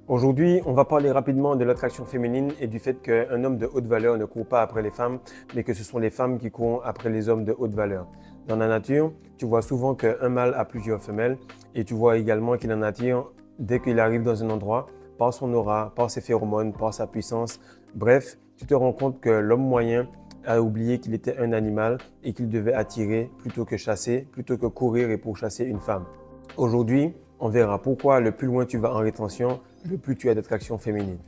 Aujourd'hui, on va parler rapidement de l'attraction féminine et du fait qu'un homme de haute valeur ne court pas après les femmes, mais que ce sont les femmes qui courent après les hommes de haute valeur. Dans la nature, tu vois souvent qu'un mâle a plusieurs femelles et tu vois également qu'il en attire dès qu'il arrive dans un endroit par son aura, par ses phéromones, par sa puissance. Bref, tu te rends compte que l'homme moyen a oublié qu'il était un animal et qu'il devait attirer plutôt que chasser, plutôt que courir et pourchasser une femme. Aujourd'hui, on verra pourquoi le plus loin tu vas en rétention, le plus tu as d'attraction féminine.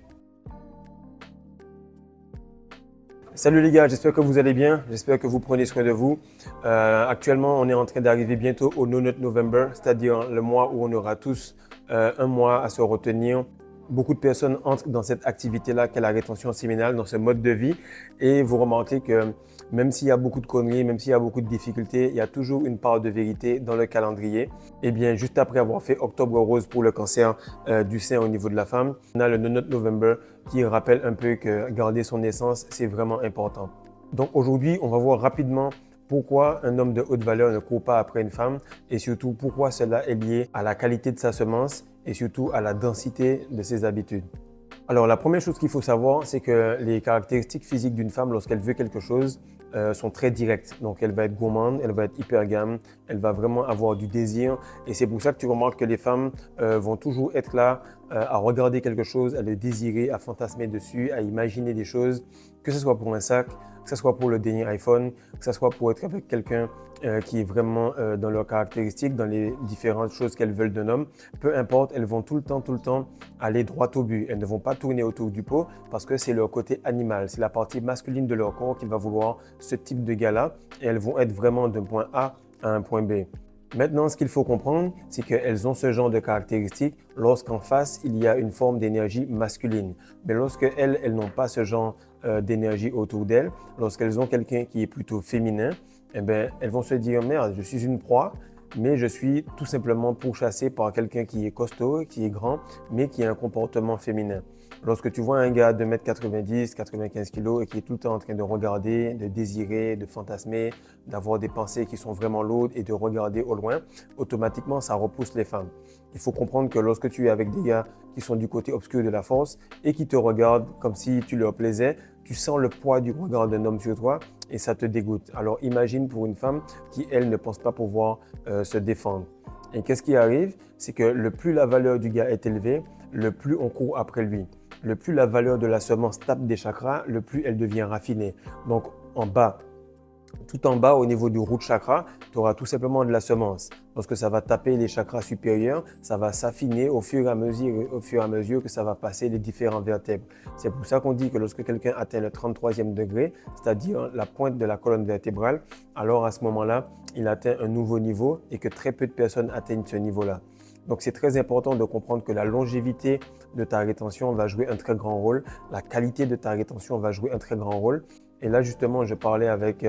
Salut les gars, j'espère que vous allez bien, j'espère que vous prenez soin de vous. Actuellement, on est en train d'arriver bientôt au No Nut November, c'est-à-dire le mois où on aura tous un mois à se retenir. Beaucoup de personnes entrent dans cette activité-là qu'est la rétention séminale, dans ce mode de vie. Et vous remarquez que même s'il y a beaucoup de conneries, même s'il y a beaucoup de difficultés, il y a toujours une part de vérité dans le calendrier. Et bien, juste après avoir fait Octobre Rose pour le cancer du sein au niveau de la femme, on a le No Nut November qui rappelle un peu que garder son essence, c'est vraiment important. Donc aujourd'hui, on va voir rapidement pourquoi un homme de haute valeur ne court pas après une femme et surtout pourquoi cela est lié à la qualité de sa semence et surtout à la densité de ses habitudes. Alors la première chose qu'il faut savoir, c'est que les caractéristiques physiques d'une femme lorsqu'elle veut quelque chose sont très directes. Donc elle va être gourmande, elle va être hypergame, elle va vraiment avoir du désir et c'est pour ça que tu remarques que les femmes vont toujours être là à regarder quelque chose, à le désirer, à fantasmer dessus, à imaginer des choses, que ce soit pour un sac, que ce soit pour le dernier iPhone, que ce soit pour être avec quelqu'un qui est vraiment dans leurs caractéristiques, dans les différentes choses qu'elles veulent d'un homme. Peu importe, elles vont tout le temps aller droit au but. Elles ne vont pas tourner autour du pot parce que c'est leur côté animal, c'est la partie masculine de leur corps qui va vouloir ce type de gars-là et elles vont être vraiment d'un point A à un point B. Maintenant, ce qu'il faut comprendre, c'est qu'elles ont ce genre de caractéristiques lorsqu'en face, il y a une forme d'énergie masculine. Mais lorsque elles n'ont pas ce genre d'énergie autour d'elles, lorsqu'elles ont quelqu'un qui est plutôt féminin, eh bien, elles vont se dire, merde, je suis une proie, mais je suis tout simplement pourchassé par quelqu'un qui est costaud, qui est grand, mais qui a un comportement féminin. Lorsque tu vois un gars de 1m90, 95 kg et qui est tout le temps en train de regarder, de désirer, de fantasmer, d'avoir des pensées qui sont vraiment lourdes et de regarder au loin, automatiquement, ça repousse les femmes. Il faut comprendre que lorsque tu es avec des gars qui sont du côté obscur de la force et qui te regardent comme si tu leur plaisais, tu sens le poids du regard d'un homme sur toi et ça te dégoûte. Alors imagine pour une femme qui, elle, ne pense pas pouvoir se défendre. Et qu'est-ce qui arrive? C'est que le plus la valeur du gars est élevée, le plus on court après lui. Le plus la valeur de la semence tape des chakras, le plus elle devient raffinée. Donc en bas, tout en bas, au niveau du root chakra, tu auras tout simplement de la semence. Lorsque ça va taper les chakras supérieurs, ça va s'affiner au fur et à mesure que ça va passer les différents vertèbres. C'est pour ça qu'on dit que lorsque quelqu'un atteint le 33e degré, c'est-à-dire la pointe de la colonne vertébrale, alors à ce moment-là, il atteint un nouveau niveau et que très peu de personnes atteignent ce niveau-là. Donc c'est très important de comprendre que la longévité de ta rétention va jouer un très grand rôle, la qualité de ta rétention va jouer un très grand rôle. Et là justement, je parlais avec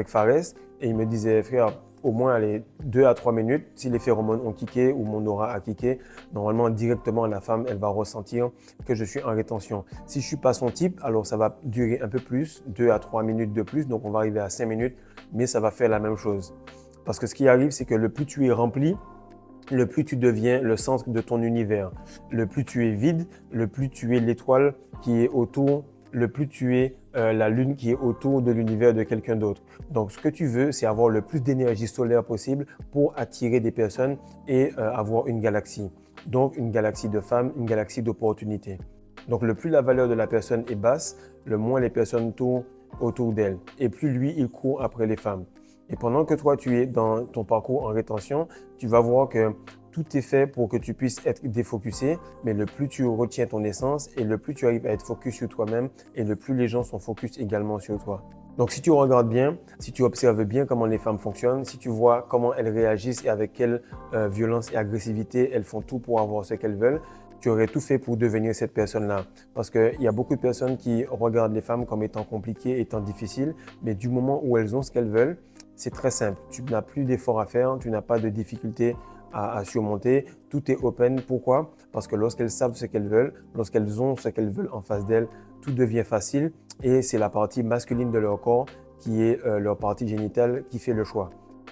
Fares et il me disait, frère, au moins allez, 2 à 3 minutes, si les phéromones ont kické ou mon aura a kické, normalement directement la femme, elle va ressentir que je suis en rétention. Si je ne suis pas son type, alors ça va durer un peu plus, 2 à 3 minutes de plus, donc on va arriver à 5 minutes, mais ça va faire la même chose. Parce que ce qui arrive, c'est que le plus tu es rempli, le plus tu deviens le centre de ton univers. Le plus tu es vide, le plus tu es l'étoile qui est autour, le plus tu es la lune qui est autour de l'univers de quelqu'un d'autre. Donc ce que tu veux, c'est avoir le plus d'énergie solaire possible pour attirer des personnes et avoir une galaxie. Donc une galaxie de femmes, une galaxie d'opportunités. Donc le plus la valeur de la personne est basse, le moins les personnes tournent autour d'elle. Et plus lui, il court après les femmes. Et pendant que toi, tu es dans ton parcours en rétention, tu vas voir que tout est fait pour que tu puisses être défocusé, mais le plus tu retiens ton essence et le plus tu arrives à être focus sur toi-même et le plus les gens sont focus également sur toi. Donc si tu regardes bien, si tu observes bien comment les femmes fonctionnent, si tu vois comment elles réagissent et avec quelle violence et agressivité elles font tout pour avoir ce qu'elles veulent, tu aurais tout fait pour devenir cette personne-là. Parce qu'il y a beaucoup de personnes qui regardent les femmes comme étant compliquées, étant difficiles, mais du moment où elles ont ce qu'elles veulent, c'est très simple. Tu n'as plus d'efforts à faire, tu n'as pas de difficultés à surmonter. Tout est open. Pourquoi? Parce que lorsqu'elles savent ce qu'elles veulent, lorsqu'elles ont ce qu'elles veulent en face d'elles, tout devient facile et c'est la partie masculine de leur corps qui est leur partie génitale qui fait le choix.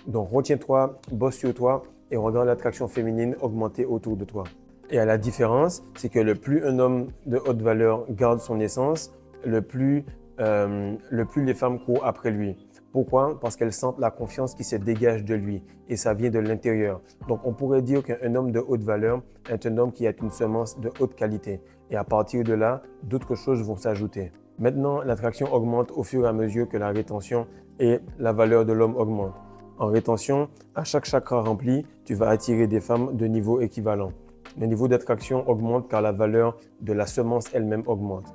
Donc retiens-toi, bosse sur toi et regarde l'attraction féminine augmenter autour de toi. Et à la différence, c'est que le plus un homme de haute valeur garde son essence, le plus les femmes courent après lui. Pourquoi? Parce qu'elles sentent la confiance qui se dégage de lui et ça vient de l'intérieur. Donc on pourrait dire qu'un homme de haute valeur est un homme qui a une semence de haute qualité. Et à partir de là, d'autres choses vont s'ajouter. Maintenant, l'attraction augmente au fur et à mesure que la rétention et la valeur de l'homme augmentent. En rétention, à chaque chakra rempli, tu vas attirer des femmes de niveau équivalent. Le niveau d'attraction augmente car la valeur de la semence elle-même augmente.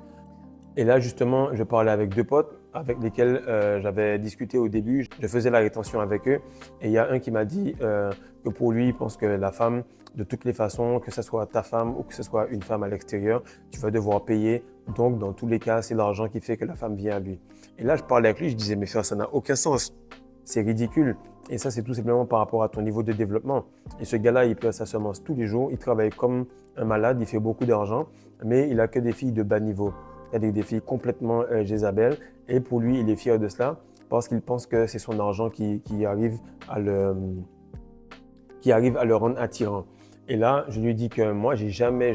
Et là, justement, je parlais avec deux potes avec lesquels j'avais discuté au début. Je faisais la rétention avec eux. Et il y a un qui m'a dit que pour lui, il pense que la femme, de toutes les façons, que ce soit ta femme ou que ce soit une femme à l'extérieur, tu vas devoir payer. Donc, dans tous les cas, c'est l'argent qui fait que la femme vient à lui. Et là, je parlais avec lui, je disais, mais frère, ça n'a aucun sens. C'est ridicule. Et ça, c'est tout simplement par rapport à ton niveau de développement. Et ce gars-là, il place sa semence tous les jours. Il travaille comme un malade, il fait beaucoup d'argent, mais il n'a que des filles de bas niveau. Il y a des filles complètement Jézabel. Et pour lui, il est fier de cela parce qu'il pense que c'est son argent qui arrive à le rendre attirant. Et là, je lui dis que moi, j'ai jamais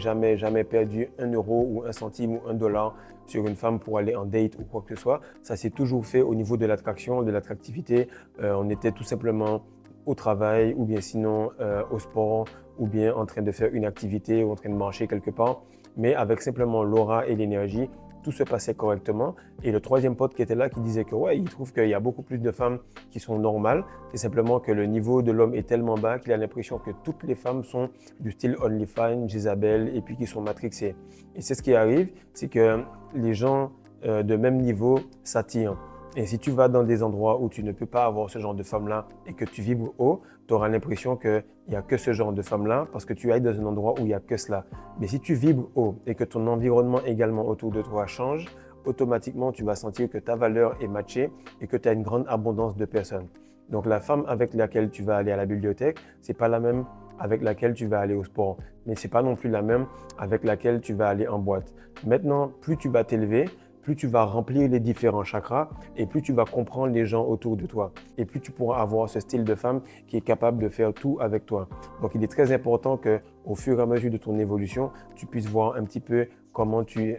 perdu 1 euro ou 1 centime ou 1 dollar sur une femme pour aller en date ou quoi que ce soit. Ça s'est toujours fait au niveau de l'attraction, de l'attractivité. On était tout simplement au travail ou bien sinon au sport ou bien en train de faire une activité ou en train de marcher quelque part. Mais avec simplement l'aura et l'énergie, tout se passait correctement. Et le troisième pote qui était là, qui disait que ouais, il trouve qu'il y a beaucoup plus de femmes qui sont normales. C'est simplement que le niveau de l'homme est tellement bas qu'il a l'impression que toutes les femmes sont du style OnlyFans, Jezabel, et puis qui sont matrixées. Et c'est ce qui arrive, c'est que les gens de même niveau s'attirent. Et si tu vas dans des endroits où tu ne peux pas avoir ce genre de femme-là et que tu vibres haut, tu auras l'impression qu'il n'y a que ce genre de femme-là parce que tu ailles dans un endroit où il n'y a que cela. Mais si tu vibres haut et que ton environnement également autour de toi change, automatiquement tu vas sentir que ta valeur est matchée et que tu as une grande abondance de personnes. Donc la femme avec laquelle tu vas aller à la bibliothèque, c'est pas la même avec laquelle tu vas aller au sport, mais c'est pas non plus la même avec laquelle tu vas aller en boîte. Maintenant, plus tu vas t'élever, plus tu vas remplir les différents chakras et plus tu vas comprendre les gens autour de toi. Et plus tu pourras avoir ce style de femme qui est capable de faire tout avec toi. Donc, il est très important qu'au fur et à mesure de ton évolution, tu puisses voir un petit peu comment tu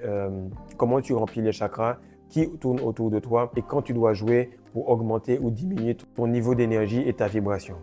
remplis les chakras, qui tourne autour de toi et quand tu dois jouer pour augmenter ou diminuer ton niveau d'énergie et ta vibration.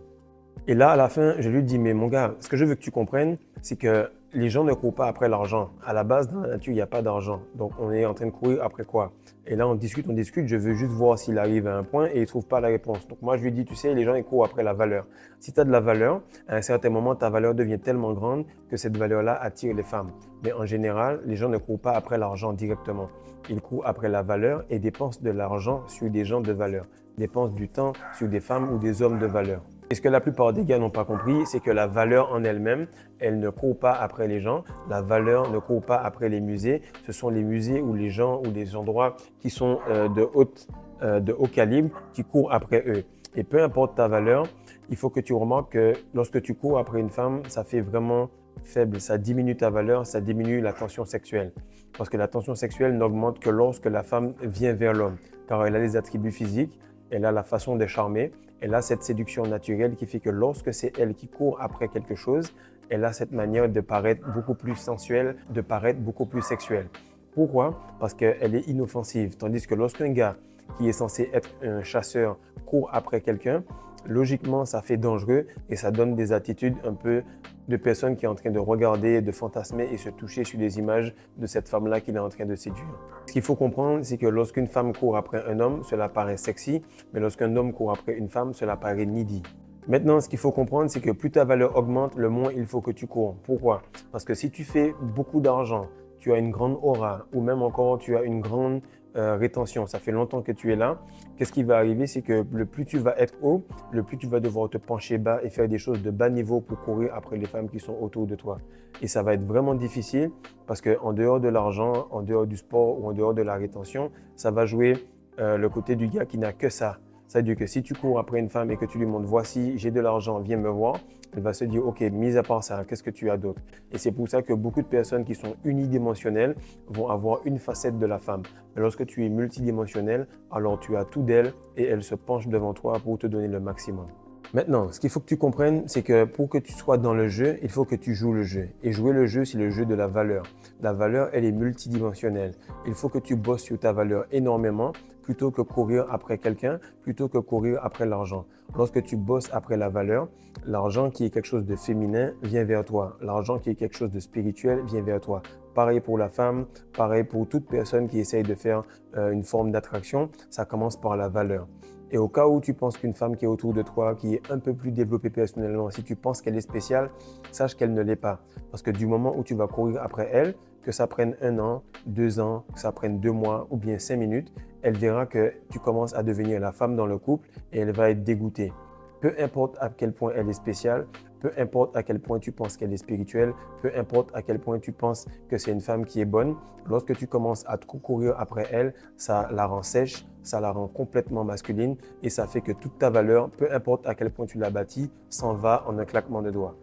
Et là, à la fin, je lui dis, mais mon gars, ce que je veux que tu comprennes, c'est que les gens ne courent pas après l'argent. À la base, dans la nature, il n'y a pas d'argent. Donc, on est en train de courir après quoi? Et là, on discute. Je veux juste voir s'il arrive à un point et il ne trouve pas la réponse. Donc, moi, je lui dis, tu sais, les gens, ils courent après la valeur. Si tu as de la valeur, à un certain moment, ta valeur devient tellement grande que cette valeur-là attire les femmes. Mais en général, les gens ne courent pas après l'argent directement. Ils courent après la valeur et dépensent de l'argent sur des gens de valeur. Dépensent du temps sur des femmes ou des hommes de valeur. Et ce que la plupart des gars n'ont pas compris, c'est que la valeur en elle-même, elle ne court pas après les gens. La valeur ne court pas après les musées. Ce sont les musées ou les gens ou les endroits qui sont de haut calibre qui courent après eux. Et peu importe ta valeur, il faut que tu remarques que lorsque tu cours après une femme, ça fait vraiment faible. Ça diminue ta valeur, ça diminue la tension sexuelle. Parce que la tension sexuelle n'augmente que lorsque la femme vient vers l'homme. Car elle a les attributs physiques, elle a la façon de charmer. Elle a cette séduction naturelle qui fait que lorsque c'est elle qui court après quelque chose, elle a cette manière de paraître beaucoup plus sensuelle, de paraître beaucoup plus sexuelle. Pourquoi? Parce qu'elle est inoffensive. Tandis que lorsqu'un gars qui est censé être un chasseur court après quelqu'un, logiquement, ça fait dangereux et ça donne des attitudes un peu de personnes qui sont en train de regarder, de fantasmer et se toucher sur des images de cette femme-là qu'il est en train de séduire. Ce qu'il faut comprendre, c'est que lorsqu'une femme court après un homme, cela paraît sexy, mais lorsqu'un homme court après une femme, cela paraît needy. Maintenant, ce qu'il faut comprendre, c'est que plus ta valeur augmente, le moins il faut que tu cours. Pourquoi? Parce que si tu fais beaucoup d'argent, tu as une grande aura ou même encore tu as une grande rétention, ça fait longtemps que tu es là, qu'est-ce qui va arriver? C'est que le plus tu vas être haut, le plus tu vas devoir te pencher bas et faire des choses de bas niveau pour courir après les femmes qui sont autour de toi. Et ça va être vraiment difficile parce qu'en dehors de l'argent, en dehors du sport ou en dehors de la rétention, ça va jouer le côté du gars qui n'a que ça. C'est-à-dire que si tu cours après une femme et que tu lui montres, voici, j'ai de l'argent, viens me voir, elle va se dire, ok, mis à part ça, qu'est-ce que tu as d'autre? Et c'est pour ça que beaucoup de personnes qui sont unidimensionnelles vont avoir une facette de la femme. Mais lorsque tu es multidimensionnel, alors tu as tout d'elle et elle se penche devant toi pour te donner le maximum. Maintenant, ce qu'il faut que tu comprennes, c'est que pour que tu sois dans le jeu, il faut que tu joues le jeu. Et jouer le jeu, c'est le jeu de la valeur. La valeur, elle est multidimensionnelle. Il faut que tu bosses sur ta valeur énormément plutôt que courir après quelqu'un, plutôt que courir après l'argent. Lorsque tu bosses après la valeur, l'argent qui est quelque chose de féminin vient vers toi. L'argent qui est quelque chose de spirituel vient vers toi. Pareil pour la femme, pareil pour toute personne qui essaye de faire une forme d'attraction, ça commence par la valeur. Et au cas où tu penses qu'une femme qui est autour de toi, qui est un peu plus développée personnellement, si tu penses qu'elle est spéciale, sache qu'elle ne l'est pas. Parce que du moment où tu vas courir après elle, que ça prenne 1 an, 2 ans, que ça prenne 2 mois ou bien 5 minutes, elle verra que tu commences à devenir la femme dans le couple et elle va être dégoûtée. Peu importe à quel point elle est spéciale, peu importe à quel point tu penses qu'elle est spirituelle, peu importe à quel point tu penses que c'est une femme qui est bonne, lorsque tu commences à trop courir après elle, ça la rend sèche, ça la rend complètement masculine et ça fait que toute ta valeur, peu importe à quel point tu l'as bâtie, s'en va en un claquement de doigts.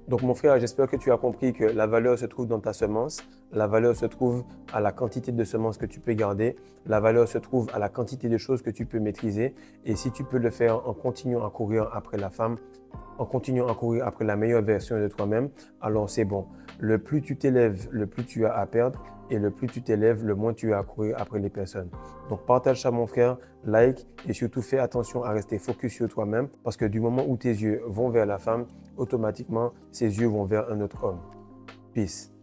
Donc mon frère, j'espère que tu as compris que la valeur se trouve dans ta semence, la valeur se trouve à la quantité de semences que tu peux garder, la valeur se trouve à la quantité de choses que tu peux maîtriser et si tu peux le faire en continuant à courir après la femme, en continuant à courir après la meilleure version de toi-même, alors c'est bon. Le plus tu t'élèves, le plus tu as à perdre et le plus tu t'élèves, le moins tu as à courir après les personnes. Donc partage ça mon frère, like et surtout fais attention à rester focus sur toi-même parce que du moment où tes yeux vont vers la femme, automatiquement ses yeux vont vers un autre homme. Peace.